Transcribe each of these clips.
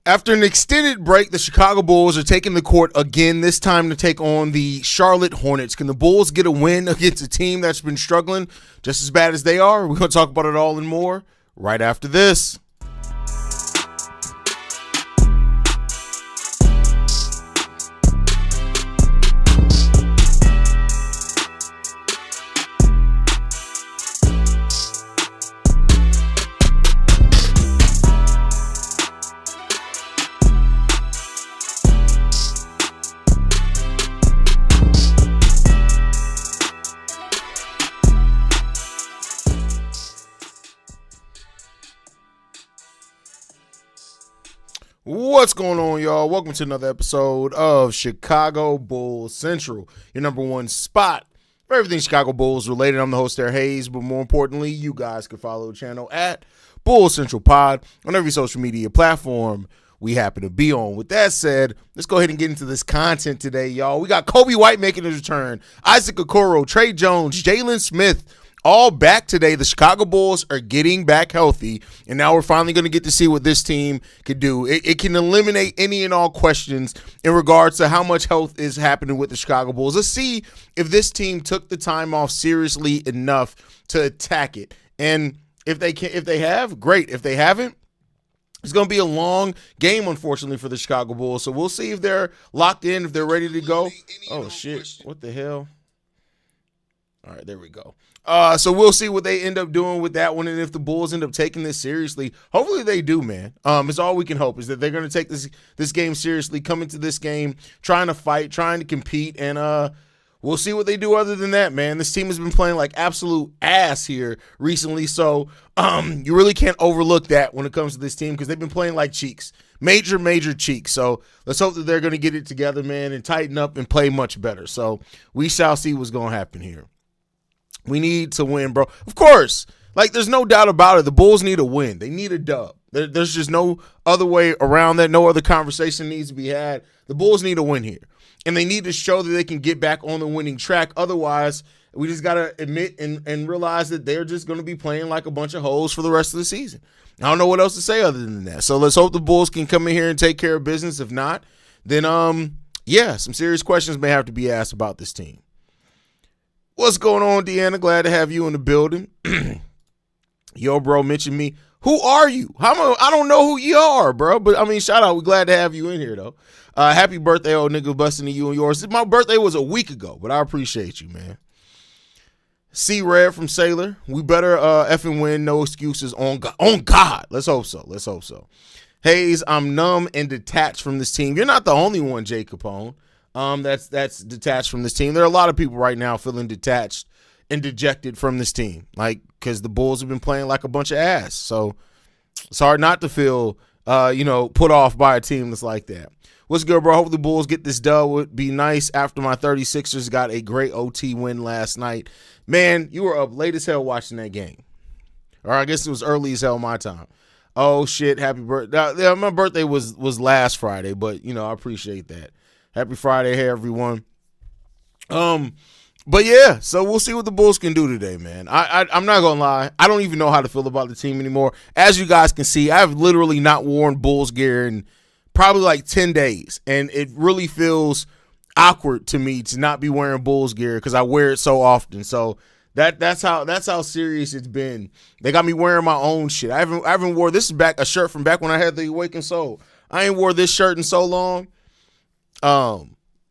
After an extended break, the Chicago Bulls are taking the court again, this time to take on the Charlotte Hornets. Can the Bulls get a win against a team that's been struggling just as bad as they are? We're going to talk about it all and more right after this. What's going on, y'all? Welcome to another episode of Chicago Bulls Central, your number one spot for everything Chicago Bulls related. I'm the host there, Haize, but more importantly, you guys can follow the channel at Bulls Central Pod on every social media platform we happen to be on. With that said, let's go ahead and get into this content today, y'all. We got Kobe White making his return, Isaac Okoro, Trey Jones, Jalen Smith, all back today. The Chicago Bulls are getting back healthy, and now we're finally going to get to see what this team could do. It can eliminate any and all questions in regards to how much health is happening with the Chicago Bulls. Let's see if this team took the time off seriously enough to attack it. And if they have, great. If they haven't, it's going to be a long game, unfortunately, for the Chicago Bulls. So we'll see if they're locked in, if they're ready to go. Oh, shit. What the hell? All right, there we go. So we'll see what they end up doing with that one, and if the Bulls end up taking this seriously. Hopefully they do, man. It's all we can hope is that they're going to take this game seriously, come into this game trying to fight, trying to compete, and we'll see what they do other than that, man. This team has been playing like absolute ass here recently, so you really can't overlook that when it comes to this team because they've been playing like cheeks. Major cheeks. So let's hope that they're going to get it together, man, and tighten up and play much better. So we shall see what's going to happen here. We need to win, bro. Of course. Like, there's no doubt about it. The Bulls need a win. They need a dub. There's just no other way around that. No other conversation needs to be had. The Bulls need a win here. And they need to show that they can get back on the winning track. Otherwise, we just got to admit and realize that they're just going to be playing like a bunch of hoes for the rest of the season. I don't know what else to say other than that. So let's hope the Bulls can come in here and take care of business. If not, then, some serious questions may have to be asked about this team. What's going on, Deanna? Glad to have you in the building. Yo, bro, mention me. Who are you? I don't know who you are, bro. But, I mean, shout out. We're glad to have you in here, though. Happy birthday, old nigga, busting to you and yours. My birthday was a week ago, but I appreciate you, man. C-Red from Sailor. We better effing win. No excuses on God. On God. Let's hope so. Haize, I'm numb and detached from this team. You're not the only one, Jay Capone. That's detached from this team. There are a lot of people right now feeling detached and dejected from this team, like, because the Bulls have been playing like a bunch of ass. So it's hard not to feel, put off by a team that's like that. What's good, bro? Hope the Bulls get this dub. Would be nice after my 36ers got a great OT win last night. Man, you were up late as hell watching that game. Or I guess it was early as hell my time. Oh, shit. Happy birthday. My birthday was last Friday, but, I appreciate that. Happy Friday, hey, everyone. But, yeah, so we'll see what the Bulls can do today, man. I'm not going to lie. I don't even know how to feel about the team anymore. As you guys can see, I've literally not worn Bulls gear in probably like 10 days, and it really feels awkward to me to not be wearing Bulls gear because I wear it so often. So that's how serious it's been. They got me wearing my own shit. I haven't wore this a shirt from back when I had the Awakened Soul. I ain't wore this shirt in so long.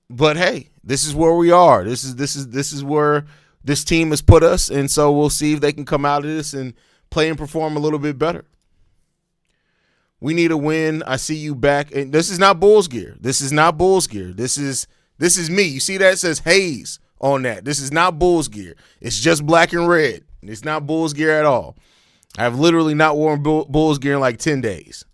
But hey, this is where we are. This is where this team has put us, and so we'll see if they can come out of this and play and perform a little bit better. We need a win. I see you back, and this is not Bulls gear. This is me. You see that? It says Haize on that. This is not Bulls gear. It's just black and red. It's not Bulls gear at all. I've literally not worn Bulls gear in like 10 days.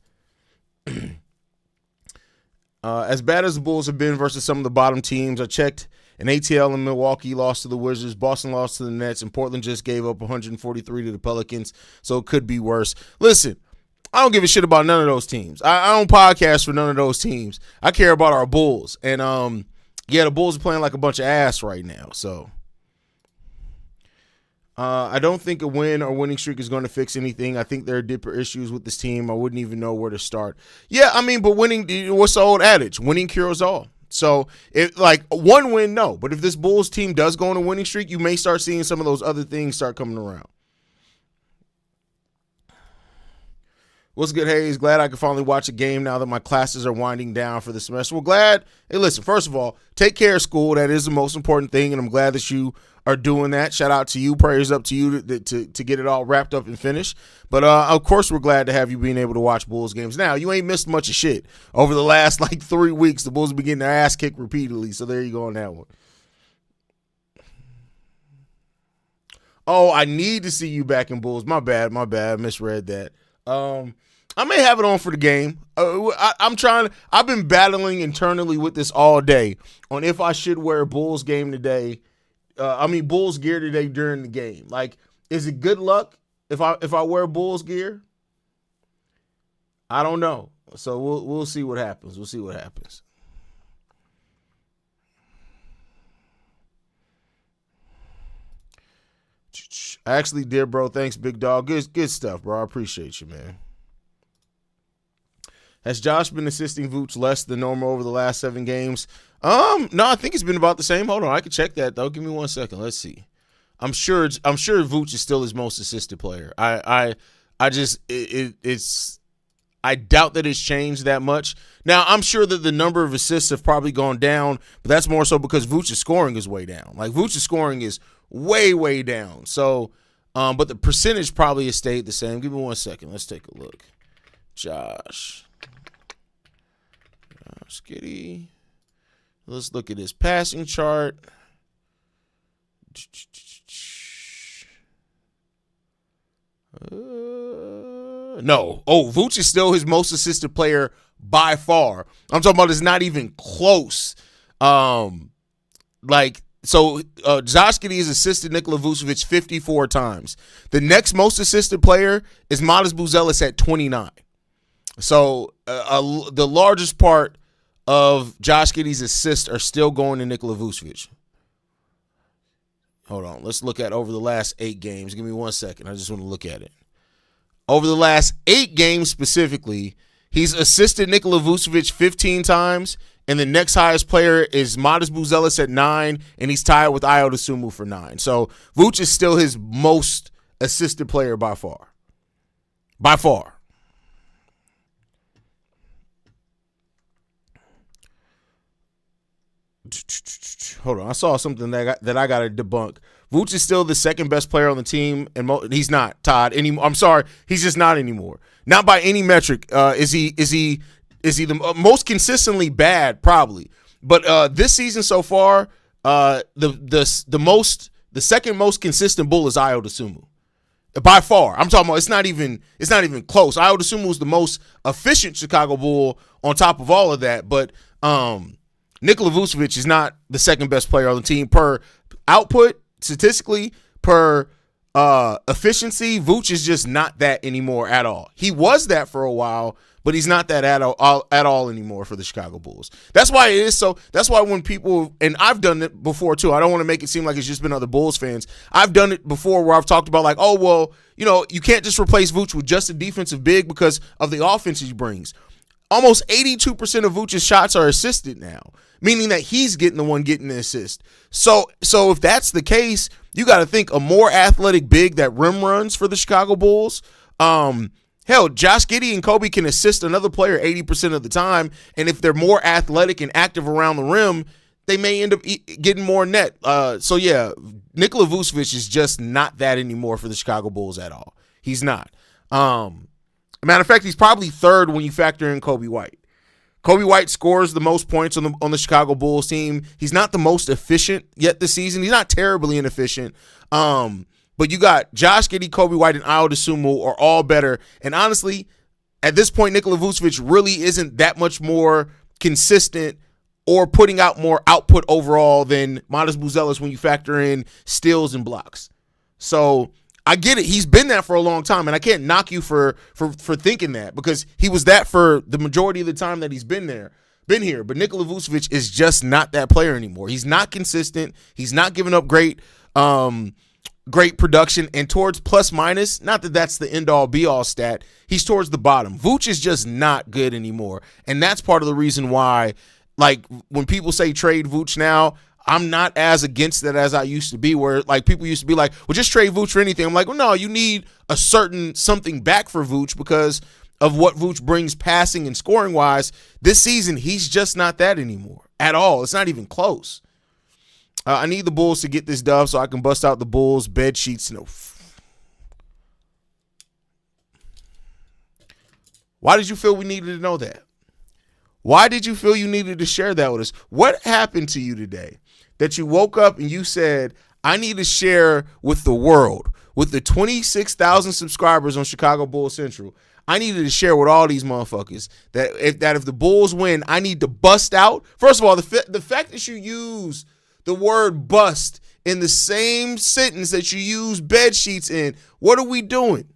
As bad as the Bulls have been versus some of the bottom teams, I checked, and ATL in Milwaukee lost to the Wizards, Boston lost to the Nets, and Portland just gave up 143 to the Pelicans, so it could be worse. Listen, I don't give a shit about none of those teams. I don't podcast for none of those teams. I care about our Bulls, and the Bulls are playing like a bunch of ass right now, so I don't think a win or winning streak is going to fix anything. I think there are deeper issues with this team. I wouldn't even know where to start. Yeah, I mean, but winning, what's the old adage? Winning cures all. So, if like one win, no. But if this Bulls team does go on a winning streak, you may start seeing some of those other things start coming around. What's good, Haize? Glad I could finally watch a game now that my classes are winding down for the semester. Well, glad. Hey, listen, first of all, take care of school. That is the most important thing, and I'm glad that you are doing that. Shout out to you. Prayers up to you to get it all wrapped up and finished. But, of course, we're glad to have you being able to watch Bulls games. Now, you ain't missed much of shit. Over the last, 3 weeks, the Bulls have been getting their ass kicked repeatedly, so there you go on that one. Oh, I need to see you back in Bulls. My bad. I misread that. I may have it on for the game. I've been battling internally with this all day on if I should wear Bulls game today. Bulls gear today during the game. Like, is it good luck if I wear Bulls gear? I don't know. So we'll see what happens. Actually, dear bro, thanks, big dog. Good stuff, bro. I appreciate you, man. Has Josh been assisting Vooch less than normal over the last 7 games? No, I think it's been about the same. Hold on, I can check that though. Give me 1 second. Let's see. I'm sure Vooch is still his most assisted player. I doubt that it's changed that much. Now, I'm sure that the number of assists have probably gone down, but that's more so because Vooch's scoring is way down. Like, Vooch's scoring is way, way down. So, but the percentage probably has stayed the same. Give me 1 second. Let's take a look. Josh Giddey. Let's look at his passing chart. No. Oh, Vooch is still his most assisted player by far. I'm talking about it's not even close. Josh Giddey has assisted Nikola Vucevic 54 times. The next most assisted player is Modest Buzelis at 29. So the largest part of Josh Giddey's assists are still going to Nikola Vucevic. Hold on. Let's look at over the last 8 games. Give me 1 second. I just want to look at it. Over the last 8 games specifically, he's assisted Nikola Vucevic 15 times, and the next highest player is Modest Buzelis at 9, and he's tied with Ayo Dosunmu for 9. So Vooch is still his most assisted player by far. By far. Hold on, I saw something that I got to debunk. Vooch is still the second best player on the team, and he's not, Todd, anymore. I'm sorry, he's just not anymore. Not by any metric. Is he the most consistently bad? Probably, but this season so far, the second most consistent Bull is Ayo Dosunmu. By far. I'm talking about it's not even close. Ayo Dosunmu is the most efficient Chicago Bull on top of all of that, but Nikola Vucevic is not the second best player on the team per output, statistically, per efficiency. Vooch is just not that anymore at all. He was that for a while, but he's not that at all anymore for the Chicago Bulls. That's why it is so. That's why when people, and I've done it before too. I don't want to make it seem like it's just been other Bulls fans. I've done it before where I've talked about like, oh well, you can't just replace Vooch with just a defensive big because of the offense he brings. Almost 82% of Vooch's shots are assisted now, meaning that he's getting the assist. So if that's the case, you got to think a more athletic big that rim runs for the Chicago Bulls. Hell, Josh Giddey and Kobe can assist another player 80% of the time, and if they're more athletic and active around the rim, they may end up getting more net. So yeah, Nikola Vucevic is just not that anymore for the Chicago Bulls at all. He's not. Matter of fact, he's probably third when you factor in Kobe White. Kobe White scores the most points on the Chicago Bulls team. He's not the most efficient yet this season. He's not terribly inefficient. But you got Josh Giddey, Kobe White, and Ayo Dosunmu are all better. And honestly, at this point, Nikola Vucevic really isn't that much more consistent or putting out more output overall than Modest Buzelis when you factor in steals and blocks. So I get it. He's been that for a long time, and I can't knock you for thinking that because he was that for the majority of the time that he's been here. But Nikola Vucevic is just not that player anymore. He's not consistent. He's not giving up great great production and towards plus minus, not that that's the end all be all stat, he's towards the bottom. Vooch is just not good anymore. And that's part of the reason why, like, when people say trade Vooch now, I'm not as against that as I used to be, where like people used to be like, well, just trade Vooch for anything. I'm like, well, no, you need a certain something back for Vooch because of what Vooch brings passing and scoring wise. This season, he's just not that anymore at all. It's not even close. I need the Bulls to get this dub so I can bust out the Bulls bed sheets. No. Why did you feel we needed to know that? Why did you feel you needed to share that with us? What happened to you today that you woke up and you said, I need to share with the world, with the 26,000 subscribers on Chicago Bulls Central? I needed to share with all these motherfuckers that if the Bulls win, I need to bust out. First of all, the fact that you use the word bust in the same sentence that you use bed sheets in, what are we doing?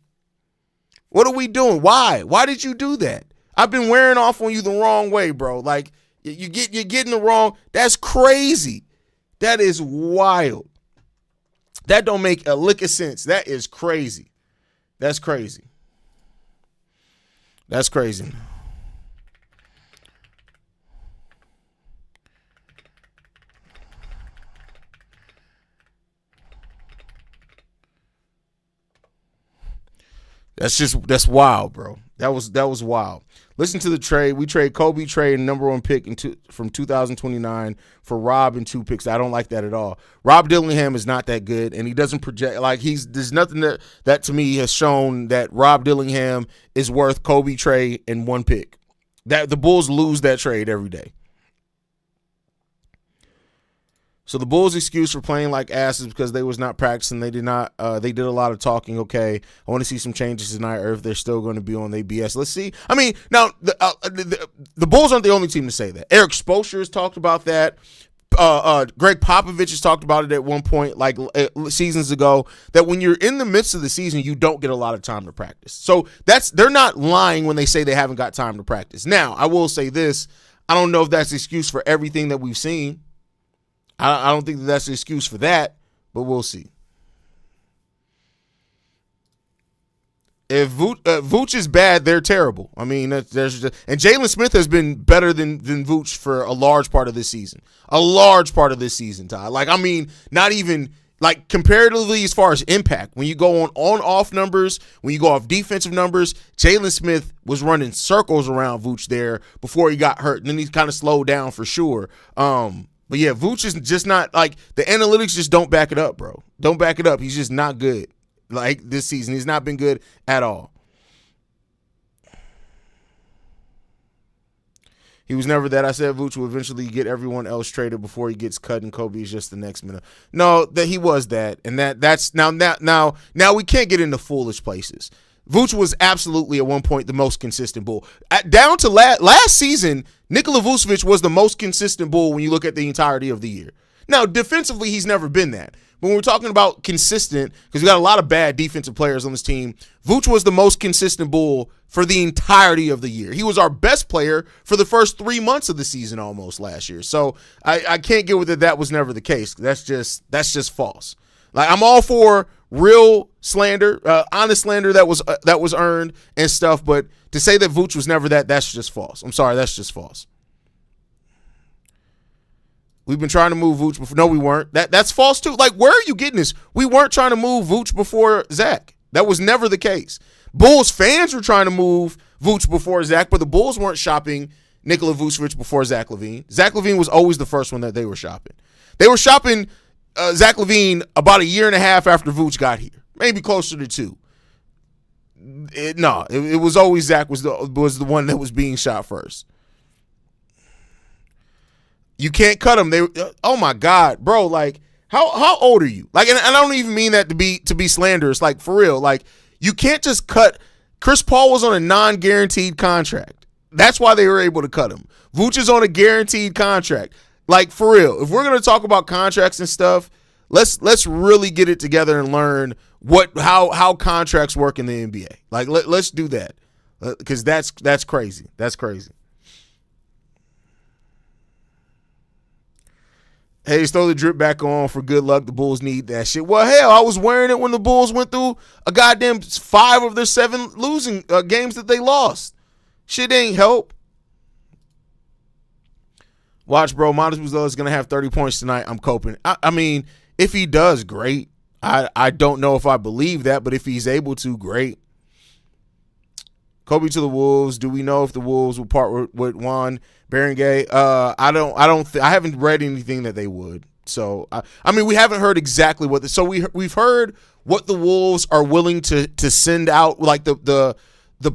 What are we doing? Why? Why did you do that? I've been wearing off on you the wrong way, bro. Like, you're getting the wrong. That's crazy. That is wild. That don't make a lick of sense. That is crazy. That's crazy. That's crazy. That's wild, bro. That was wild. Listen to the trade. We trade Kobe trade and number 1 pick from 2029 for Rob and 2 picks. I don't like that at all. Rob Dillingham is not that good, and he doesn't project like there's nothing that to me has shown that Rob Dillingham is worth Kobe trade and 1 pick. That the Bulls lose that trade every day. So the Bulls' excuse for playing like asses because they was not practicing. They did not. They did a lot of talking. Okay, I want to see some changes tonight, or if they're still going to be on their BS. Let's see. I mean, now the Bulls aren't the only team to say that. Eric Spoelstra has talked about that. Greg Popovich has talked about it at one point, like seasons ago, that when you're in the midst of the season, you don't get a lot of time to practice. So they're not lying when they say they haven't got time to practice. Now, I will say this: I don't know if that's an excuse for everything that we've seen. I don't think that's an excuse for that, but we'll see. If Vooch is bad, they're terrible. I mean, and Jalen Smith has been better than Vooch for a large part of this season. A large part of this season, Ty. Like, I mean, not even like comparatively as far as impact. When you go on-off numbers, when you go off defensive numbers, Jalen Smith was running circles around Vooch there before he got hurt, and then he kind of slowed down for sure. But yeah, Vooch is just not, like, the analytics just don't back it up, bro. Don't back it up. He's just not good. Like, this season, he's not been good at all. He was never that. I said Vooch will eventually get everyone else traded before he gets cut, and Kobe is just the next minute. No, that he was that, and that's now we can't get into foolish places. Vooch was absolutely at one point the most consistent Bull. Down to last season, Nikola Vucevic was the most consistent Bull when you look at the entirety of the year. Now, defensively, he's never been that. But when we're talking about consistent, because we got a lot of bad defensive players on this team, Vooch was the most consistent Bull for the entirety of the year. He was our best player for the first 3 months of the season almost last year. So I can't get with it. That was never the case. That's just false. Like, I'm all for real slander, honest slander that was earned and stuff, but to say that Vooch was never that, that's just false. I'm sorry, that's just false. We've been trying to move Vooch before. No, we weren't. That's false too. Like, where are you getting this? We weren't trying to move Vooch before Zach. That was never the case. Bulls fans were trying to move Vooch before Zach, but the Bulls weren't shopping Nikola Vucevic before Zach LaVine. Zach LaVine was always the first one that they were shopping. They were shopping Zach LaVine about a year and a half after Vooch got here, maybe closer to 2. It was always Zach was the one that was being shot first. You can't cut him. Oh my God, bro! Like, how old are you? Like, and I don't even mean that to be slanderous. Like, for real, like, you can't just cut. Chris Paul was on a non-guaranteed contract. That's why they were able to cut him. Vooch is on a guaranteed contract. Like, for real, if we're gonna talk about contracts and stuff, let's really get it together and learn how contracts work in the NBA. Like, let's do that, because that's crazy. That's crazy. Haize, throw the drip back on for good luck. The Bulls need that shit. Well, hell, I was wearing it when the Bulls went through a goddamn 5 of their 7 losing games that they lost. Shit ain't help. Watch, bro. Modest Buzella is going to have 30 points tonight. I'm coping. I mean, if he does, great. I don't know if I believe that, but if he's able to, great. Kobe to the Wolves. Do we know if the Wolves will part with Juan Barangay? I haven't read anything that they would. So I mean, we haven't heard exactly what. So we've heard what the Wolves are willing to send out, like the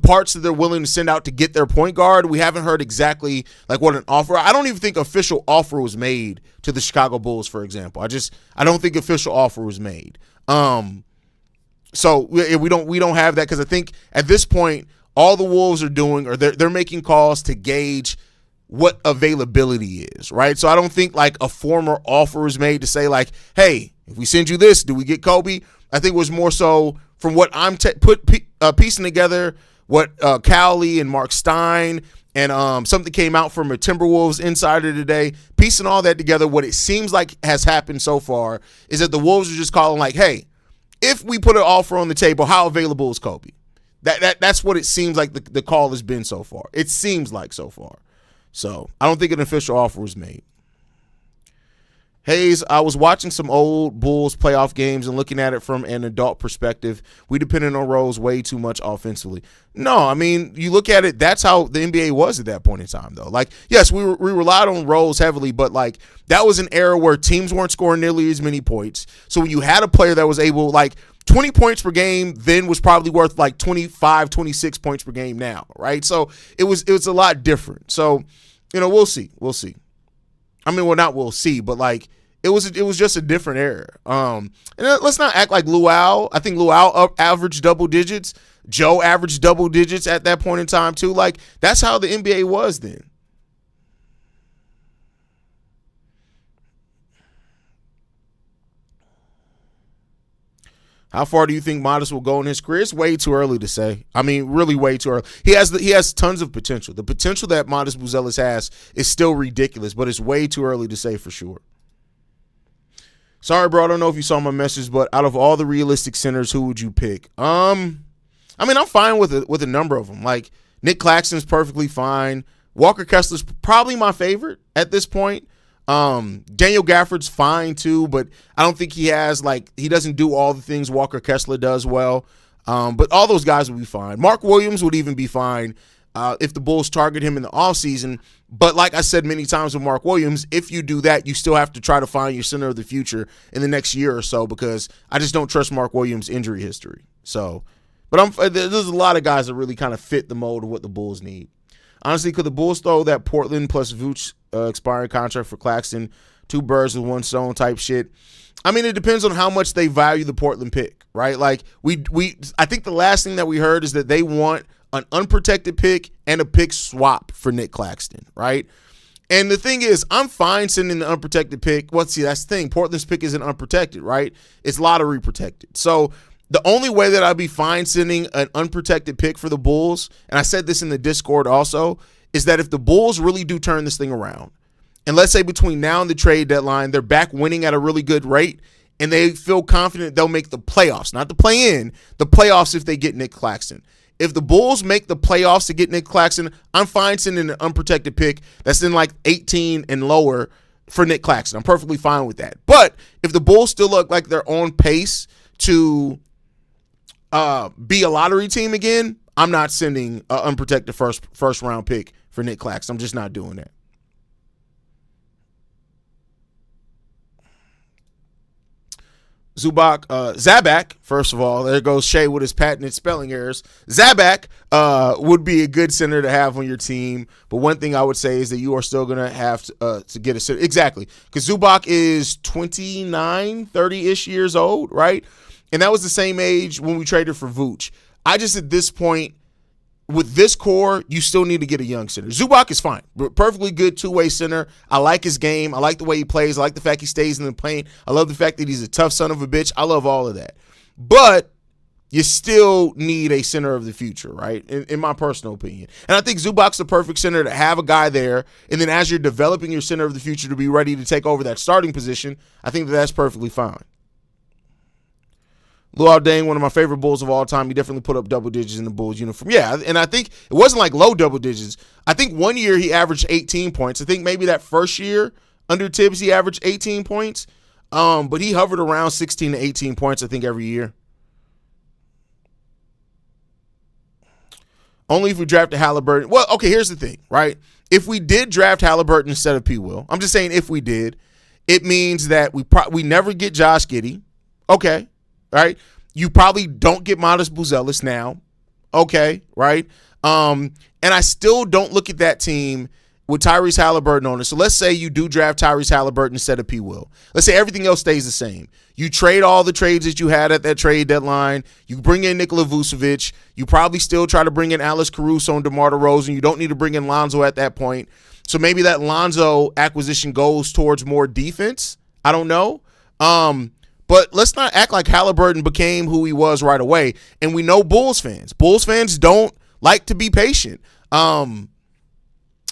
parts that they're willing to send out to get their point guard. We haven't heard exactly like what an offer. I don't even think official offer was made to the Chicago Bulls, for example. I don't think official offer was made. So we don't have that, because I think at this point all the Wolves are doing, or they're making calls to gauge what availability is, right? So I don't think like a former offer was made to say like, hey, if we send you this, do we get Kobe? I think it was more so from what I'm piecing together, what Cowley and Mark Stein and something came out from a Timberwolves insider today, piecing all that together. What it seems like has happened so far is that the Wolves are just calling like, hey, if we put an offer on the table, how available is Kobe? That's what it seems like the call has been so far. It seems like so far. So I don't think an official offer was made. Haize, I was watching some old Bulls playoff games and looking at it from an adult perspective. We depended on Rose way too much offensively. No, I mean, you look at it, that's how the NBA was at that point in time, though. Like, yes, we relied on Rose heavily, but, like, that was an era where teams weren't scoring nearly as many points. So when you had a player that was able, like, 20 points per game then was probably worth, like, 25, 26 points per game now, right? So it was a lot different. So, you know, we'll see. We'll see. I mean, well, not we'll see, but, like, it was just a different era. And let's not act like Luau. I think Luau averaged double digits. Joe averaged double digits at that point in time too. Like, that's how the NBA was then. How far do you think Modest will go in his career? It's way too early to say. I mean, really way too early. He has tons of potential. The potential that Modest Buzelis has is still ridiculous, but it's way too early to say for sure. Sorry, bro, I don't know if you saw my message, but out of all the realistic centers, who would you pick? I mean, I'm fine with a number of them. Like, Nick Claxton's perfectly fine. Walker Kessler's probably my favorite at this point. Daniel Gafford's fine too, but I don't think he doesn't do all the things Walker Kessler does well. But all those guys would be fine. Mark Williams would even be fine if the Bulls target him in the offseason. But like I said many times with Mark Williams, if you do that, you still have to try to find your center of the future in the next year or so, because I just don't trust Mark Williams' injury history. So, but there's a lot of guys that really kind of fit the mold of what the Bulls need. Honestly, could the Bulls throw that Portland plus Vooch expiring contract for Claxton, 2 birds with 1 stone type shit? I mean, it depends on how much they value the Portland pick, right? Like, I think the last thing that we heard is that they want an unprotected pick and a pick swap for Nick Claxton, right? And the thing is, I'm fine sending the unprotected pick. Well, see, that's the thing. Portland's pick isn't unprotected, right? It's lottery protected. So the only way that I'd be fine sending an unprotected pick for the Bulls, and I said this in the Discord also, is that if the Bulls really do turn this thing around, and let's say between now and the trade deadline, they're back winning at a really good rate, and they feel confident they'll make the playoffs, not the play-in, the playoffs if they get Nick Claxton. If the Bulls make the playoffs to get Nick Claxton, I'm fine sending an unprotected pick that's in like 18 and lower for Nick Claxton. I'm perfectly fine with that. But if the Bulls still look like they're on pace to be a lottery team again, I'm not sending an unprotected first round pick for Nick Claxton. I'm just not doing that. Zabak, first of all, there goes Shea with his patented spelling errors. Zabak would be a good center to have on your team, but one thing I would say is that you are still going to have to get a center. Exactly, because Zubac is 29, 30-ish years old, right? And that was the same age when we traded for Vooch. I just, at this point, with this core, you still need to get a young center. Zubac is fine. Perfectly good two-way center. I like his game. I like the way he plays. I like the fact he stays in the paint. I love the fact that he's a tough son of a bitch. I love all of that. But you still need a center of the future, right? In my personal opinion. And I think Zubac's the perfect center to have a guy there. And then as you're developing your center of the future to be ready to take over that starting position, I think that's perfectly fine. Luol Deng, one of my favorite Bulls of all time. He definitely put up double digits in the Bulls uniform. Yeah, and I think it wasn't like low double digits. I think one year he averaged 18 points. I think maybe that first year under Tibbs he averaged 18 points. But he hovered around 16 to 18 points, I think, every year. Only if we drafted Halliburton. Well, okay, here's the thing, right? If we did draft Halliburton instead of P. Will, I'm just saying if we did, it means that we never get Josh Giddey. Okay, right? You probably don't get Modest Buzelis now. Okay, right? And I still don't look at that team with Tyrese Halliburton on it. So let's say you do draft Tyrese Halliburton instead of P. Will. Let's say everything else stays the same. You trade all the trades that you had at that trade deadline. You bring in Nikola Vucevic. You probably still try to bring in Alex Caruso and DeMar DeRozan. You don't need to bring in Lonzo at that point. So maybe that Lonzo acquisition goes towards more defense. I don't know. But let's not act like Halliburton became who he was right away. And we know Bulls fans. Bulls fans don't like to be patient.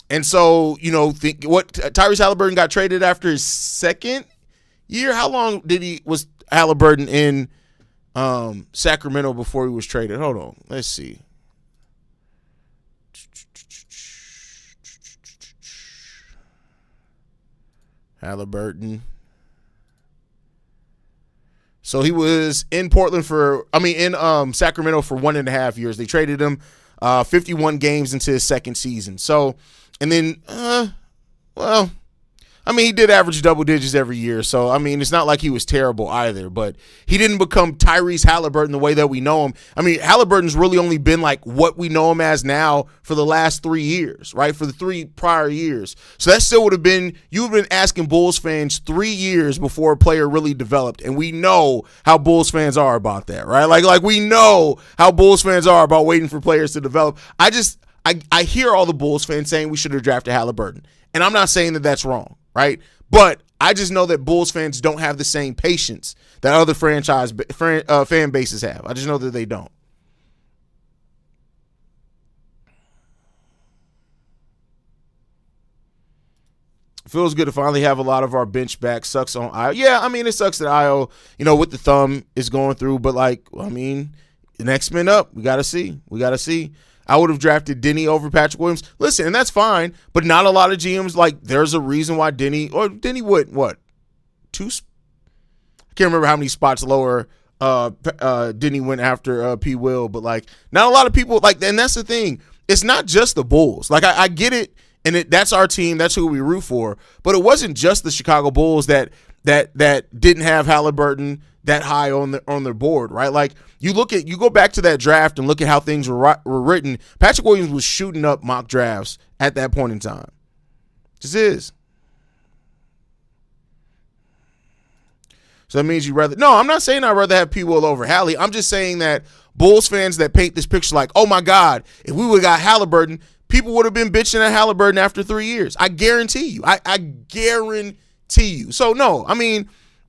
And so, think what Tyrese Halliburton got traded after his second year. How long was Halliburton in Sacramento before he was traded? Hold on. Let's see. Halliburton. So he was in Sacramento for 1.5 years. They traded him 51 games into his second season. So, and then, he did average double digits every year. So, it's not like he was terrible either, but he didn't become Tyrese Halliburton the way that we know him. Halliburton's really only been like what we know him as now for the last 3 years, right? For the 3 prior years. So that still would have been, you would have been asking Bulls fans 3 years before a player really developed. And we know how Bulls fans are about that, right? Like we know how Bulls fans are about waiting for players to develop. I hear all the Bulls fans saying we should have drafted Halliburton. And I'm not saying that that's wrong, right? But I just know that Bulls fans don't have the same patience that other fan bases have. I just know that they don't. Feels good to finally have a lot of our bench back. Sucks on Io. Yeah, it sucks that Io, with the thumb is going through. But, the next man up, we got to see. I would have drafted Denny over Patrick Williams. Listen, and that's fine, but not a lot of GMs, there's a reason why Denny went, I can't remember how many spots lower Denny went after P. Will, but, not a lot of people, and that's the thing. It's not just the Bulls. I get it, and that's our team. That's who we root for. But it wasn't just the Chicago Bulls that didn't have Halliburton that high on their board, right? You go back to that draft and look at how things were written. Patrick Williams was shooting up mock drafts at that point in time. Just is. So that means I'm not saying I'd rather have P. Will over Hallie. I'm just saying that Bulls fans that paint this picture like, oh my God, if we would have got Halliburton, people would have been bitching at Halliburton after 3 years. I guarantee you. I guarantee you. So no,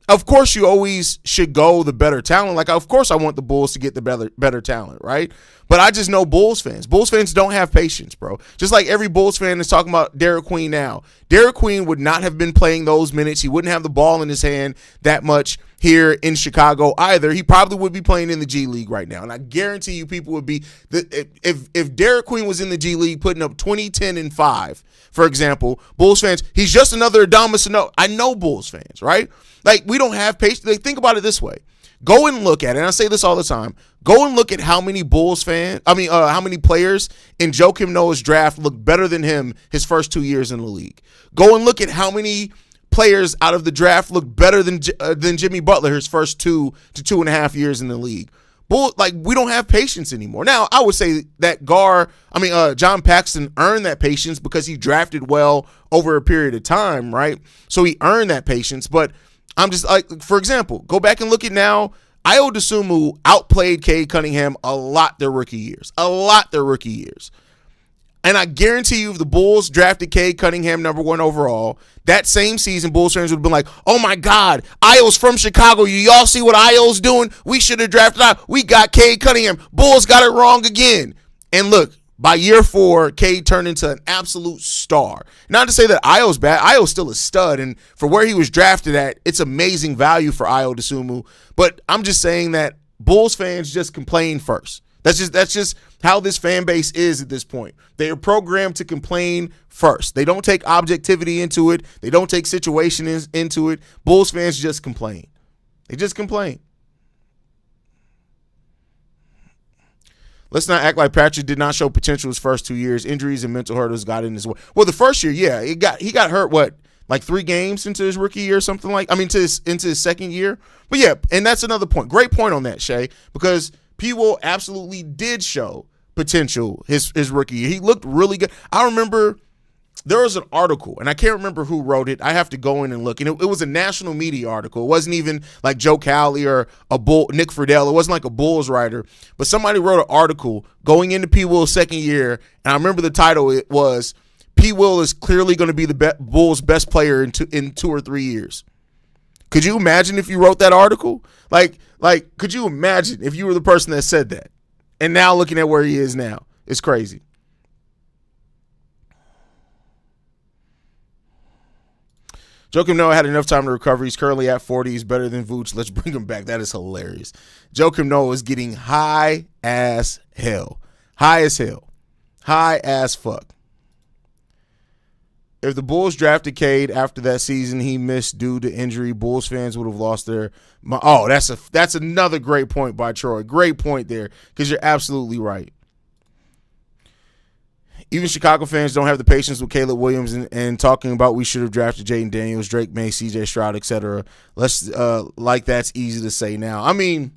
of course, you always should go the better talent. Of course, I want the Bulls to get the better talent, right? But I just know Bulls fans. Bulls fans don't have patience, bro. Just like every Bulls fan is talking about Derek Queen now. Derek Queen would not have been playing those minutes. He wouldn't have the ball in his hand that much here in Chicago either. He probably would be playing in the G League right now. And I guarantee you people would be – if Derek Queen was in the G League putting up 20, 10, and 5, for example, Bulls fans, he's just another Adamas Sano. I know Bulls fans, right? We don't have patience. Think about it this way. Go and look at it. And I say this all the time. Go and look at how many how many players in Joakim Noah's draft look better than him his first 2 years in the league. Go and look at how many players out of the draft look better than Jimmy Butler his first 2 to 2.5 years in the league. We don't have patience anymore. Now, I would say that John Paxson earned that patience because he drafted well over a period of time, right? So he earned that patience, but I'm just for example, go back and look at now. Ayo Dosunmu outplayed Cade Cunningham a lot their rookie years. And I guarantee you, if the Bulls drafted Cade Cunningham #1 overall, that same season, Bulls fans would have been like, oh my God, Io's from Chicago. Y'all see what Io's doing? We should have drafted out. We got Cade Cunningham. Bulls got it wrong again. And look, by year 4, Cade turned into an absolute star. Not to say that Io's bad. Io's still a stud. And for where he was drafted at, it's amazing value for Io DeSumo. But I'm just saying that Bulls fans just complain first. That's just how this fan base is at this point. They are programmed to complain first. They don't take objectivity into it. They don't take situations into it. Bulls fans just complain. They just complain. Let's not act like Patrick did not show potential his first 2 years. Injuries and mental hurdles got in his way. Well, the first year, yeah, he got hurt, like 3 games into his rookie year or something into his second year. But yeah, and that's another point. Great point on that, Shay, because P. Will absolutely did show potential his rookie year. He looked really good. I remember there was an article, and I can't remember who wrote it. I have to go in and look. And it was a national media article. It wasn't even like Joe Cowley or Nick Friedel. It wasn't like a Bulls writer. But somebody wrote an article going into P. Will's second year, and I remember the title. It was, P. Will is clearly going to be the Bulls' best player in 2 or 3 years. Could you imagine if you wrote that article? Like, could you imagine if you were the person that said that? And now looking at where he is now, it's crazy. Joakim Noah had enough time to recover. He's currently at 40. He's better than Vooch. Let's bring him back. That is hilarious. Joakim Noah is getting high as hell. High as hell. High as fuck. If the Bulls drafted Cade after that season he missed due to injury, Bulls fans would have lost their – oh, that's another great point by Troy. Great point there, because you're absolutely right. Even Chicago fans don't have the patience with Caleb Williams and talking about we should have drafted Jaden Daniels, Drake May, CJ Stroud, etc. That's easy to say now. I mean,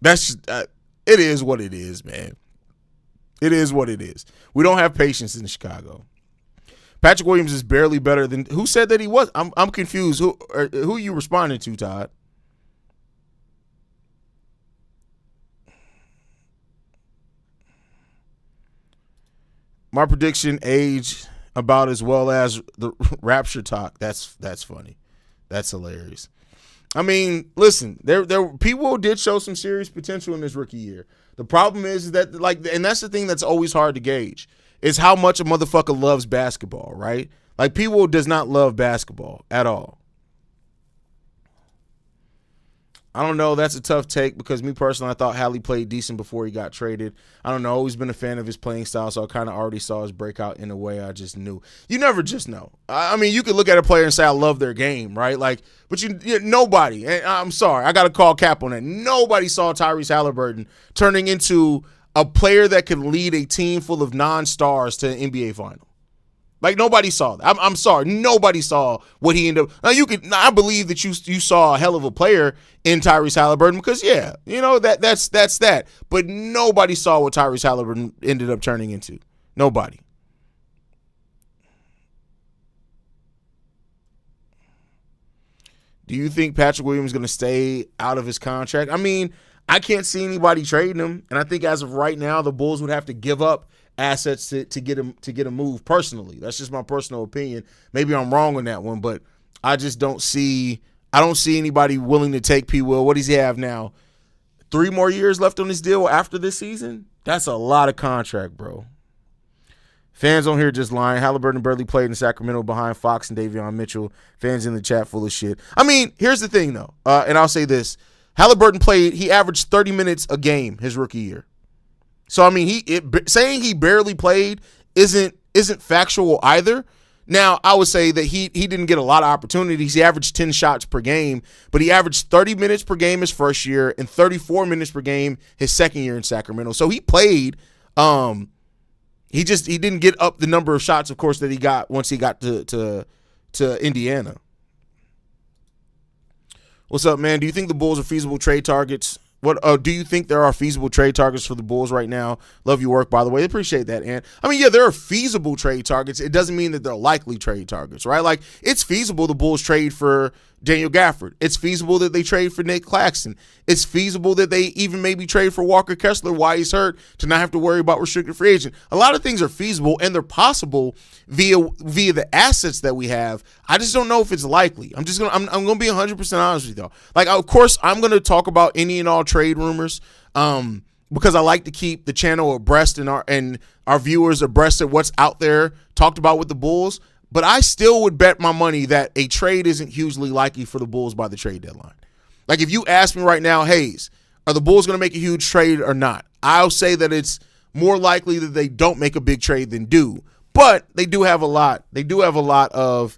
that's it is what it is, man. It is what it is. We don't have patience in Chicago. Patrick Williams is barely better than – who said that he was? I'm confused. Who are you responding to, Todd? My prediction, age about as well as the Rapture talk. That's funny. That's hilarious. I mean, listen, people did show some serious potential in his rookie year. The problem is that, and that's the thing that's always hard to gauge, is how much a motherfucker loves basketball, right? Like, P-Will does not love basketball at all. I don't know. That's a tough take because me personally, I thought Hallie played decent before he got traded. I don't know. Always been a fan of his playing style, so I kind of already saw his breakout in a way I just knew. You never just know. I mean, you could look at a player and say, I love their game, right? But nobody, and I'm sorry, I got to call cap on that. Nobody saw Tyrese Halliburton turning into a player that could lead a team full of non-stars to an NBA final. Nobody saw that. I'm sorry. Nobody saw what he ended up. Now, I believe that you saw a hell of a player in Tyrese Halliburton because, yeah, that's that. But nobody saw what Tyrese Halliburton ended up turning into. Nobody. Do you think Patrick Williams is going to stay out of his contract? I mean, I can't see anybody trading him, and I think as of right now, the Bulls would have to give up assets to get him moved personally. That's just my personal opinion. Maybe I'm wrong on that one, but I just don't see anybody willing to take P. Will. What does he have now? 3 more years left on his deal after this season? That's a lot of contract, bro. Fans on here just lying. Halliburton barely played in Sacramento behind Fox and Davion Mitchell. Fans in the chat full of shit. I mean, here's the thing, though, and I'll say this. Halliburton he averaged 30 minutes a game his rookie year. So, I mean, saying he barely played isn't factual either. Now, I would say that he didn't get a lot of opportunities. He averaged 10 shots per game, but he averaged 30 minutes per game his first year and 34 minutes per game his second year in Sacramento. So he played. He didn't get up the number of shots, of course, that he got once he got to Indiana. What's up, man? Do you think the Bulls are feasible trade targets What do you think there are feasible trade targets for the Bulls right now? Love your work, by the way. Appreciate that. And I mean, yeah, there are feasible trade targets. It doesn't mean that they're likely trade targets, right? Like, it's feasible the Bulls trade for Daniel Gafford. It's feasible that they trade for Nick Claxton. It's feasible that they even maybe trade for Walker Kessler while he's hurt to not have to worry about restricted free agent. A lot of things are feasible and they're possible via the assets that we have. I just don't know if it's likely. I'm gonna be 100% honest with y'all. Like, of course, I'm gonna talk about any and all trade rumors, because I like to keep the channel abreast and our viewers abreast of what's out there talked about with the Bulls. But I still would bet my money that a trade isn't hugely likely for the Bulls by the trade deadline. Like, if you ask me right now, Haize, are the Bulls going to make a huge trade or not? I'll say that it's more likely that they don't make a big trade than do. But they do have a lot. They do have a lot of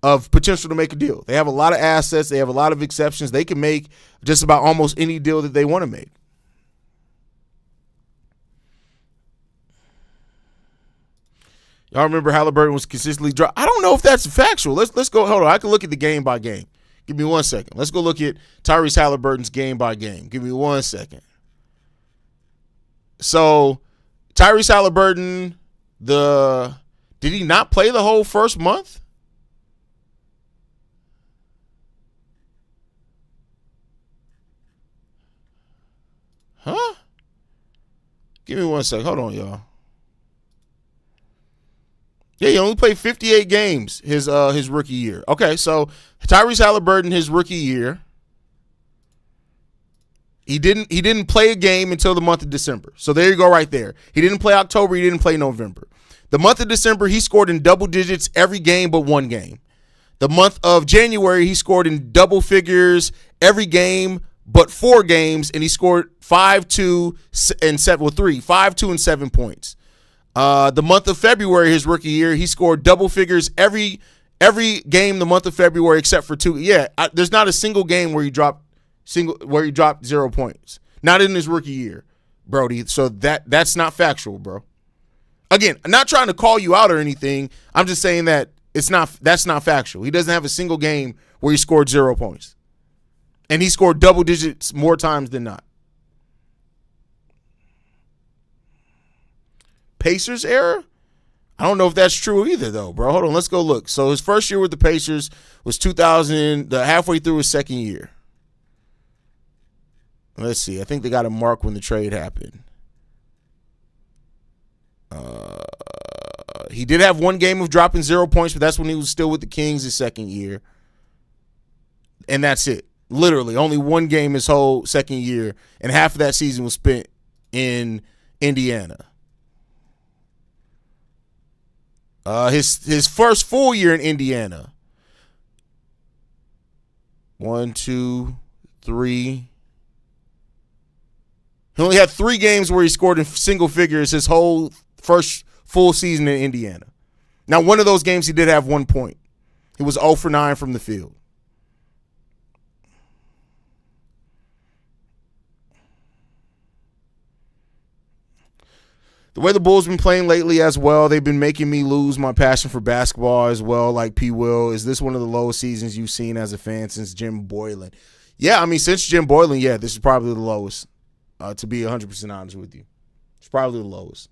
potential to make a deal. They have a lot of assets. They have a lot of exceptions. They can make just about almost any deal that they want to make. Y'all remember Halliburton was consistently dropped. I don't know if that's factual. Let's go. Hold on. I can look at the game by game. Give me 1 second. Let's go look at Tyrese Halliburton's game by game. Give me 1 second. So Tyrese Halliburton, did he not play the whole first month? Huh? Give me 1 second. Hold on, y'all. Yeah, he only played 58 games his rookie year. Okay, so Tyrese Halliburton his rookie year, he didn't play a game until the month of December. So there you go right there. He didn't play October, he didn't play November. The month of December, he scored in double digits every game but one game. The month of January, he scored in double figures every game but 4 games, and he scored 5, 2, and 7 points. The month of February, his rookie year, he scored double figures every game the month of February except for 2. Yeah, there's not a single game where he dropped 0 points. Not in his rookie year, Brody. So that's not factual, bro. Again, I'm not trying to call you out or anything. I'm just saying that that's not factual. He doesn't have a single game where he scored 0 points. And he scored double digits more times than not. Pacers era? I don't know if that's true either, though, bro. Hold on, let's go look. So his first year with the Pacers was 2000, halfway through his second year. Let's see. I think they got a mark when the trade happened. He did have one game of dropping 0 points, but that's when he was still with the Kings his second year. And that's it. Literally, only one game his whole second year, and half of that season was spent in Indiana. His first full year in Indiana. 1, 2, 3. He only had 3 games where he scored in single figures his whole first full season in Indiana. Now, one of those games he did have 1 point. He was 0 for 9 from the field. The way the Bulls been playing lately as well, they've been making me lose my passion for basketball as well, like P. Will. Is this one of the lowest seasons you've seen as a fan since Jim Boylan? Yeah, I mean, since Jim Boylan, yeah, this is probably the lowest, to be 100% honest with you. It's probably the lowest.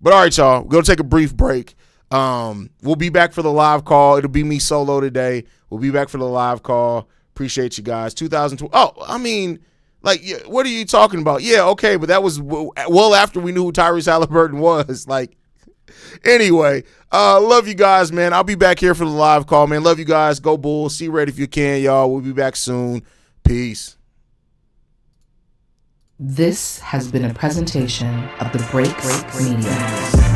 But all right, y'all, we're going to take a brief break. We'll be back for the live call. It'll be me solo today. We'll be back for the live call. Appreciate you guys. 2012. Oh, I mean, like, what are you talking about? Yeah, okay, but that was well after we knew who Tyrese Halliburton was. Like, anyway, love you guys, man. I'll be back here for the live call, man. Love you guys. Go Bulls. See Red if you can, y'all. We'll be back soon. Peace. This has been a presentation of the Break Media.